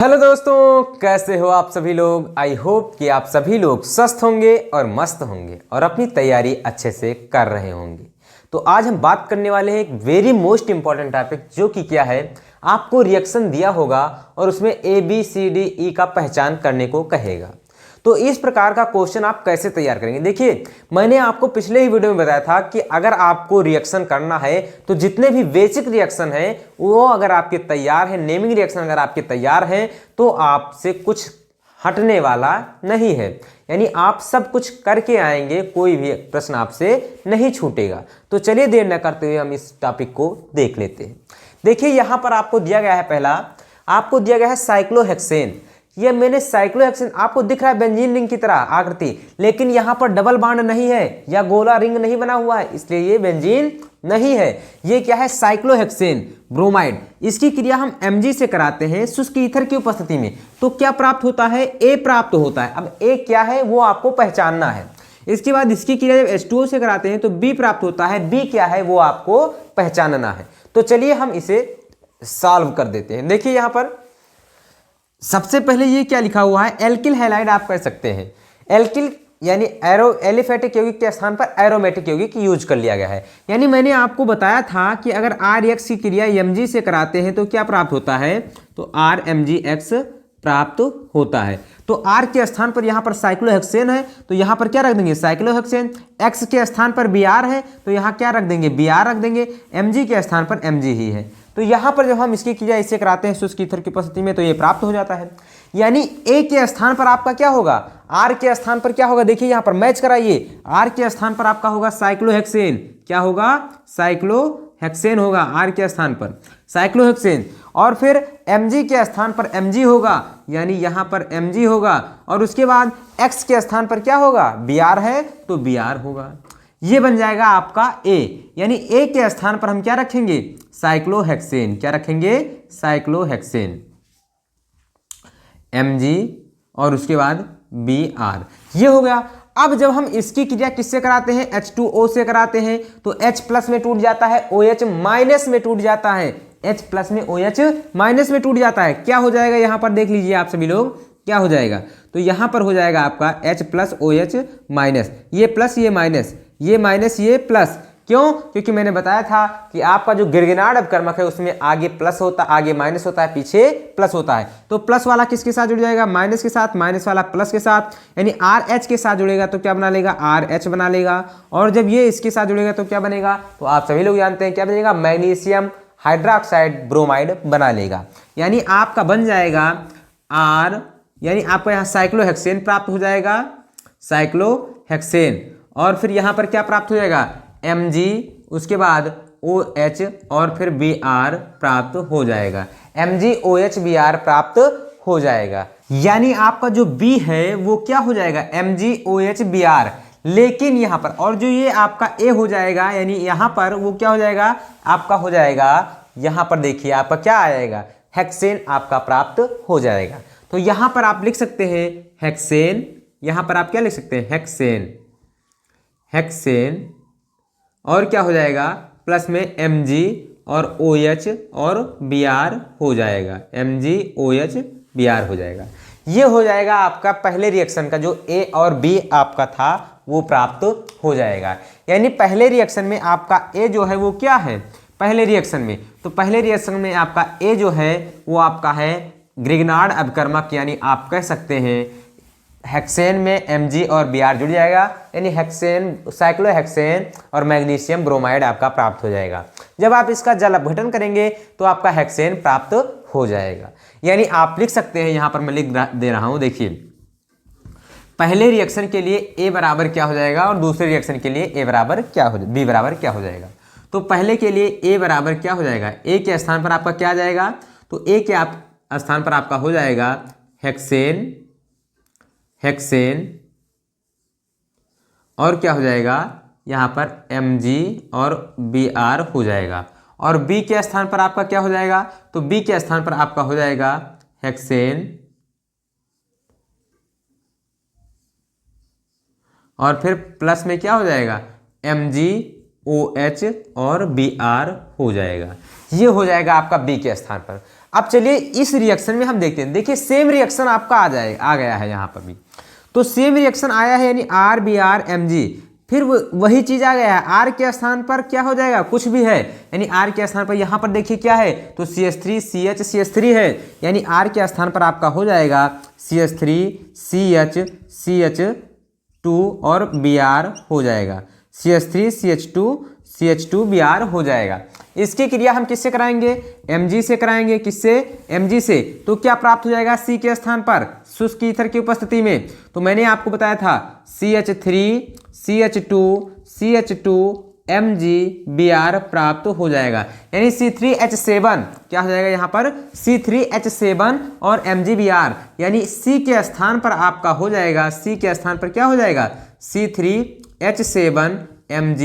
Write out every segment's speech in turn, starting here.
Hello दोस्तों, कैसे हो आप सभी लोग। आई होप कि आप सभी लोग स्वस्थ होंगे और मस्त होंगे और अपनी तैयारी अच्छे से कर रहे होंगे। तो आज हम बात करने वाले हैं एक वेरी मोस्ट इंपॉर्टेंट टॉपिक, जो कि क्या है, आपको रिएक्शन दिया होगा और उसमें ABCDE का पहचान करने को कहेगा। तो इस प्रकार का क्वेश्चन आप कैसे तैयार करेंगे। देखिए, मैंने आपको पिछले ही वीडियो में बताया था कि अगर आपको रिएक्शन करना है तो जितने भी बेसिक रिएक्शन है वो अगर आपके तैयार है, नेमिंग रिएक्शन अगर आपके तैयार हैं, तो आपसे कुछ हटने वाला नहीं है। यानी आप सब कुछ करके आएंगे, कोई भी प्रश्न आपसे नहीं छूटेगा। तो चलिए देर न करते हुए हम इस टॉपिक को देख लेते हैं। देखिए, यहां पर आपको दिया गया है, पहला आपको दिया गया है साइक्लोहेक्सेन। ये मैंने साइक्लोहेक्सेन आपको दिख रहा है बेंजीन रिंग की तरह आकृति, लेकिन यहां पर डबल बॉन्ड नहीं है या गोला रिंग नहीं बना हुआ है, इसलिए ये बेंजीन नहीं है। ये क्या है, साइक्लोहेक्सेन ब्रोमाइड। इसकी क्रिया हम Mg से कराते हैं शुष्क ईथर की उपस्थिति में। तो क्या प्राप्त होता है, A प्राप्त होता है। अब A क्या है वो आपको पहचानना है। इसके बाद इसकी क्रिया जब H2O से कराते हैं तो B प्राप्त होता है। B क्या है वो आपको पहचानना है। तो चलिए हम इसे सॉल्व कर देते हैं। देखिए, यहां पर सबसे पहले ये क्या लिखा हुआ है, एल्किल हैलाइड आप कह सकते हैं। एल्किल यानी एलिफेटिक यौगिक के स्थान पर एरोमेटिक यौगिक यूज कर लिया गया है। यानी मैंने आपको बताया था कि अगर RX की क्रिया Mg से कराते हैं तो क्या प्राप्त होता है, तो RMgX प्राप्त होता है। तो R के स्थान पर यहाँ पर साइक्लोहेक्सेन है तो यहाँ पर क्या रख देंगे, साइक्लोहेक्सेन। X के स्थान पर Br है तो यहाँ क्या रख देंगे, Br रख देंगे। Mg के स्थान पर Mg ही है। तो यहाँ पर जब हम इसकी क्रिया इससे कराते हैं शुष्क ईथर की उपस्थिति में तो ये प्राप्त हो जाता है। यानी A के स्थान पर आपका क्या होगा, R के स्थान पर क्या होगा, देखिए यहाँ पर मैच कराइए। R के स्थान पर आपका होगा साइक्लोहेक्सेन। क्या होगा, साइक्लोहेक्सेन होगा R के स्थान पर साइक्लोहेक्सेन। और फिर Mg के स्थान पर Mg होगा, यानी यहाँ पर Mg होगा। और उसके बाद X के स्थान पर क्या होगा, Br है तो Br होगा। ये बन जाएगा आपका A। यानी A के स्थान पर हम क्या रखेंगे, साइक्लोहेक्सेन। क्या रखेंगे, साइक्लोहेक्सेन Mg और उसके बाद Br। ये हो गया। अब जब हम इसकी क्रिया किससे कराते हैं, H2O से कराते हैं तो H प्लस में टूट जाता है, OH माइनस में टूट जाता है। H प्लस में OH माइनस में टूट जाता है। क्या हो जाएगा, यहां पर देख लीजिए आप सभी लोग, क्या हो जाएगा, तो यहां पर हो जाएगा आपका H प्लस OH माइनस, ये प्लस ये माइनस, ये माइनस ये प्लस। क्यों, क्योंकि मैंने बताया था कि आपका जो गिरगिनार्ड अपकर्मक है उसमें आगे प्लस होता, आगे माइनस होता है, पीछे प्लस होता है। तो प्लस वाला किसके साथ जुड़ जाएगा, माइनस के साथ, माइनस वाला प्लस के साथ। यानी RH के साथ जुड़ेगा तो क्या बना लेगा, RH बना लेगा। और जब ये इसके साथ जुड़ेगा तो क्या बनेगा, तो आप सभी लोग जानते हैं क्या बनेगा, मैग्नीशियम हाइड्रोक्साइड ब्रोमाइड बना लेगा। यानी आपका बन जाएगा R, यानी आपको यहाँ साइक्लोहेक्सेन प्राप्त हो जाएगा, साइक्लोहेक्सेन। और फिर यहाँ पर क्या प्राप्त हो जाएगा, Mg, उसके बाद OH और फिर Br प्राप्त हो जाएगा। MgOH Br प्राप्त हो जाएगा। यानी आपका जो B है वो क्या हो जाएगा, MgOH Br। लेकिन यहाँ पर और जो ये आपका A हो जाएगा, यानी यहाँ पर वो क्या हो जाएगा, आपका हो जाएगा, यहाँ पर देखिए आपका क्या आएगा, हेक्सेन आपका प्राप्त हो जाएगा। तो यहाँ पर आप लिख सकते हैं हेक्सेन, यहाँ पर आप क्या लिख सकते हैं, हेक्सेन, हेक्सेन। और क्या हो जाएगा, प्लस में Mg और OH और Br हो जाएगा, MgOH Br हो जाएगा। ये हो जाएगा आपका पहले रिएक्शन का जो A और B आपका था वो प्राप्त हो जाएगा। यानी पहले रिएक्शन में आपका A जो है वो क्या है, पहले रिएक्शन में, तो पहले रिएक्शन में आपका A जो है वो आपका है ग्रिग्नार्ड अपकर्मक। यानी आप कह सकते हैं हेक्सेन में Mg और Br जुड़ जाएगा, यानी हेक्सेन, साइक्लोहेक्सेन और मैग्नीशियम ब्रोमाइड आपका प्राप्त हो जाएगा। जब आप इसका जल अपघटन करेंगे तो आपका हेक्सेन प्राप्त हो जाएगा। यानी आप लिख सकते हैं, यहाँ पर मैं लिख दे रहा हूँ, देखिए पहले रिएक्शन के लिए A बराबर क्या हो जाएगा और दूसरे रिएक्शन के लिए A बराबर क्या हो, B बराबर क्या हो जाएगा। तो पहले के लिए A बराबर क्या हो जाएगा, A के स्थान पर आपका क्या आ जाएगा, तो A के स्थान पर आपका हो जाएगा हेक्सेन, हेक्सेन। और क्या हो जाएगा, यहाँ पर Mg और Br हो जाएगा। और B के स्थान पर आपका क्या हो जाएगा, तो B के स्थान पर आपका हो जाएगा हेक्सेन और फिर प्लस में क्या हो जाएगा, MgOH और Br हो जाएगा। ये हो जाएगा आपका B के स्थान पर। अब चलिए इस रिएक्शन में हम देखते हैं, देखिए सेम रिएक्शन आपका आ गया है यहाँ पर भी। तो सेम रिएक्शन आया है यानी RBr Mg, फिर वही चीज आ गया है, R के स्थान पर क्या हो जाएगा, कुछ भी है, यानी R के स्थान पर यहाँ पर देखिए क्या है, तो CH3 CH CH3 है, यानी R के स्थान पर आपका हो जाएगा CH3 CH CH2 और Br हो जाएगा, CH3 CH2 Br हो जाएगा। इसकी क्रिया हम किससे कराएंगे, Mg से कराएंगे, किससे, Mg से। तो क्या प्राप्त हो जाएगा C के स्थान पर शुष्क ईथर की उपस्थिति में, तो मैंने आपको बताया था CH3 CH2 Mg Br प्राप्त हो जाएगा, यानी C3H7 क्या हो जाएगा यहाँ पर, C3H7 और Mg Br, यानी C के स्थान पर आपका हो जाएगा, C के स्थान पर क्या हो जाएगा, C3H7 Mg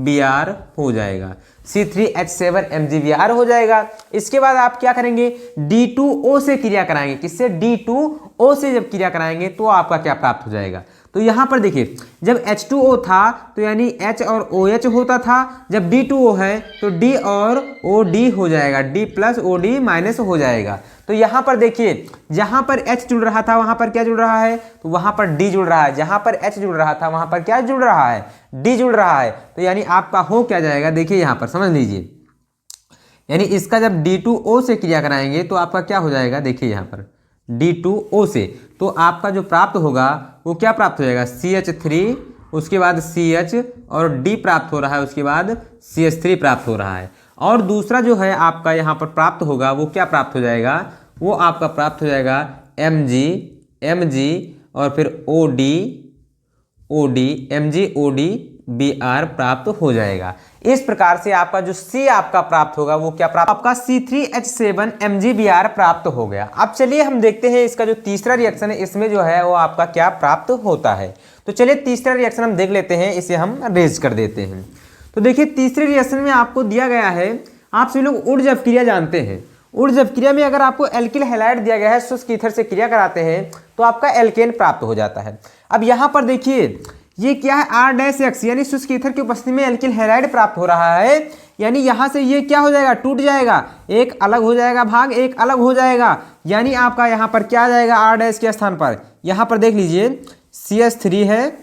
Br हो जाएगा, C3H7 Mg Br हो जाएगा। इसके बाद आप क्या करेंगे, D2O से क्रिया कराएंगे, किससे, D2O से जब क्रिया कराएंगे तो आपका क्या प्राप्त हो जाएगा। तो यहाँ पर देखिए जब H2O था तो यानी H और OH होता था, जब D2O है तो D और OD हो जाएगा, D प्लस OD माइनस हो जाएगा। तो यहाँ पर देखिए जहाँ पर H जुड़ रहा था वहाँ पर क्या जुड़ रहा है, तो वहाँ पर D जुड़ रहा है, जहाँ पर H जुड़ रहा था वहाँ पर क्या जुड़ रहा है, D जुड़ रहा है। तो यानी आपका हो क्या जाएगा, देखिए यहाँ पर समझ लीजिए, यानी इसका जब D2O से क्रिया कराएंगे तो आपका क्या हो जाएगा, देखिए यहाँ पर D2O से, तो आपका जो प्राप्त होगा वो क्या प्राप्त हो जाएगा, CH3, उसके बाद CH और D प्राप्त हो रहा है, उसके बाद CH3 प्राप्त हो रहा है। और दूसरा जो है आपका यहाँ पर प्राप्त होगा वो क्या प्राप्त हो जाएगा, वो आपका प्राप्त हो जाएगा Mg और फिर Mg OD Br प्राप्त हो जाएगा। इस प्रकार से आपका जो C आपका प्राप्त होगा वो क्या प्राप्त, आपका C3H7 Mg Br प्राप्त हो गया। अब चलिए हम देखते हैं इसका जो तीसरा रिएक्शन है इसमें जो है वो आपका क्या प्राप्त होता है। तो चलिए तीसरा रिएक्शन हम देख लेते हैं, इसे हम रेज कर देते हैं। तो देखिए तीसरे रिएक्शन में आपको दिया गया है, आप सभी लोग उर्जव क्रिया जानते हैं, उर्जव क्रिया में अगर आपको एल्किल हैलाइड दिया गया है, शुष्क ईथर से क्रिया कराते हैं तो आपका एल्केन प्राप्त हो जाता है। अब यहाँ पर देखिए ये क्या है, R-X, यानी शुष्क ईथर की उपस्थिति में एल्किल हैलाइड प्राप्त हो रहा है, यानी यहाँ से ये क्या हो जाएगा, टूट जाएगा, एक अलग हो जाएगा भाग, एक अलग हो जाएगा, यानी आपका यहाँ पर क्या आ जाएगा, R- के स्थान पर यहाँ पर देख लीजिए CH3 है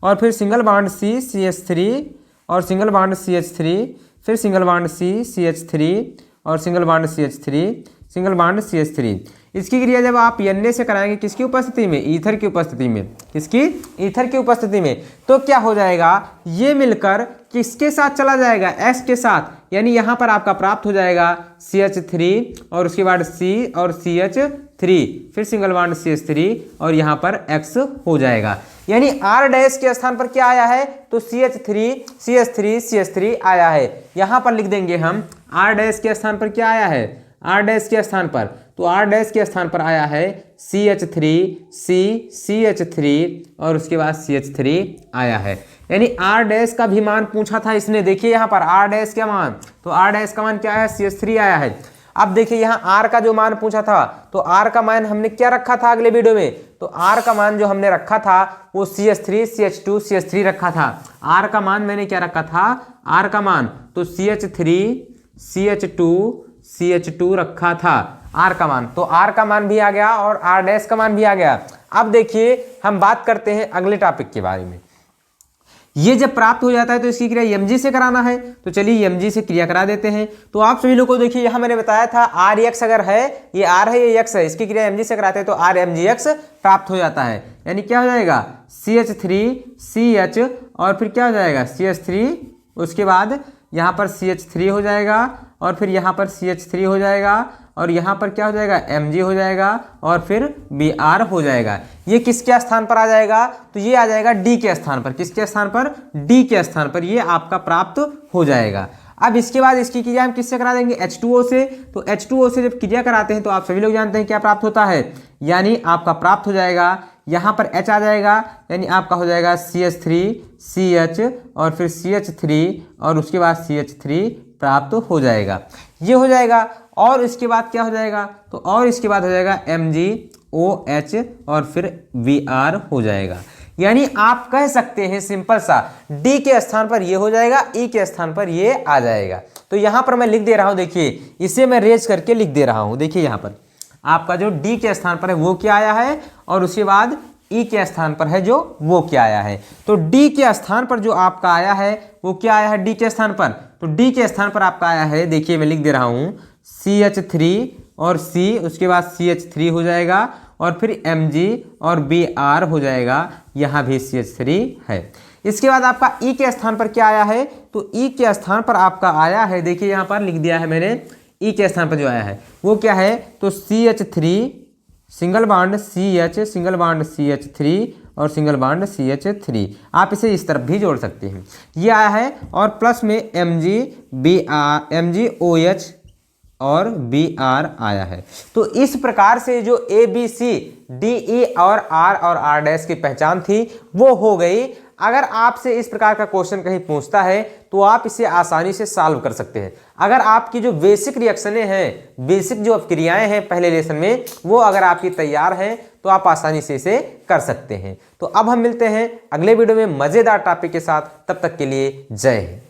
और फिर सिंगल बॉन्ड C CH3 और सिंगल बॉन्ड CH3, फिर सिंगल बॉन्ड C CH3 और single bond CH3, single bond CH3। इसकी क्रिया जब आप Na से कराएंगे किसकी उपस्थिति में, ईथर की उपस्थिति में, किसकी, ईथर की उपस्थिति में, तो क्या हो जाएगा, ये मिलकर किसके साथ चला जाएगा, S के साथ, यानी यहाँ पर आपका प्राप्त हो जाएगा CH3 और उसके बाद C और CH3, फिर सिंगल बॉन्ड CH3 और यहाँ पर X हो जाएगा, यानी R- के स्थान पर क्या आया है, तो CH3 आया है। यहाँ पर लिख देंगे हम R- के स्थान पर क्या आया है, R- के स्थान पर, तो R- के स्थान पर आया है CH3 CH3 और उसके बाद CH3 आया है, यानी R- का भी मान पूछा था इसने। देखिए यहाँ पर R- का मान, तो R- का मान क्या है, CH3 आया है। अब देखिए यहाँ R का जो मान पूछा था, तो R का मान हमने क्या रखा था अगले वीडियो में, तो R का मान जो हमने रखा था वो CH3 CH2 CH3 रखा था। R का मान मैंने क्या रखा था, R का मान तो CH3 CH2 CH2 रखा था R का मान, तो R का मान भी आ गया और R- का मान भी आ गया। अब देखिए हम बात करते हैं अगले टॉपिक के बारे में। ये जब प्राप्त हो जाता है तो इसकी क्रिया Mg से कराना है, तो चलिए Mg से क्रिया करा देते हैं। तो आप सभी लोगों को देखिए यहाँ मैंने बताया था Rx अगर है, ये R है ये X है, इसकी क्रिया Mg से कराते हैं तो RMgX प्राप्त हो जाता है, यानी क्या हो जाएगा CH3 CH और फिर क्या हो जाएगा CH3, उसके बाद यहाँ पर CH3 हो जाएगा और फिर यहाँ पर CH3 हो जाएगा और यहाँ पर क्या हो जाएगा Mg हो जाएगा और फिर Br हो जाएगा। ये किसके स्थान पर आ जाएगा, तो ये आ जाएगा D के स्थान पर, किसके स्थान पर, D के स्थान पर, ये आपका प्राप्त हो जाएगा। अब इसके बाद इसकी क्रिया हम किससे करा देंगे, H2O से। तो H2O से जब क्रिया कराते हैं तो आप सभी लोग जानते हैं क्या प्राप्त होता है, यानी आपका प्राप्त हो जाएगा यहाँ पर H आ जाएगा, यानी आपका हो जाएगा CH3 CH और फिर CH3 और उसके बाद CH3 प्राप्त हो जाएगा, ये हो जाएगा। और इसके बाद क्या हो जाएगा, तो और इसके बाद हो जाएगा MgOH और फिर Br हो जाएगा। यानी आप कह सकते हैं सिंपल सा, डी के स्थान पर ये हो जाएगा, ई के स्थान पर ये आ जाएगा। तो यहां पर मैं लिख दे रहा हूं, देखिए इसे मैं रेज करके लिख दे रहा हूं। देखिए यहां पर आपका जो डी के स्थान पर है वो क्या आया है, और उसके बाद ई के स्थान पर है जो वो क्या आया है। तो डी के स्थान पर जो आपका आया है वो क्या आया है, डी के स्थान पर, तो डी के स्थान पर आपका आया है, देखिए मैं लिख दे रहा हूं CH3 और C, उसके बाद CH3 हो जाएगा और फिर Mg और Br हो जाएगा, यहाँ भी CH3 है। इसके बाद आपका E के स्थान पर क्या आया है, तो E के स्थान पर आपका आया है, देखिए यहाँ पर लिख दिया है मैंने, E के स्थान पर जो आया है वो क्या है, तो CH3 single bond CH, single bond CH3 और सिंगल बॉन्ड CH3। आप इसे इस तरफ भी जोड़ सकते हैं, ये आया है, और प्लस में MgOH और Br आया है। तो इस प्रकार से जो ABC, DE और R डैश की पहचान थी वो हो गई। अगर आपसे इस प्रकार का क्वेश्चन कहीं पूछता है तो आप इसे आसानी से सॉल्व कर सकते हैं। अगर आपकी जो बेसिक रिएक्शनें हैं, बेसिक जो क्रियाएं हैं पहले लेसन में, वो अगर आपकी तैयार हैं तो आप आसानी से इसे कर सकते हैं। तो अब हम मिलते हैं अगले वीडियो में मजेदार टॉपिक के साथ, तब तक के लिए जय हिंद।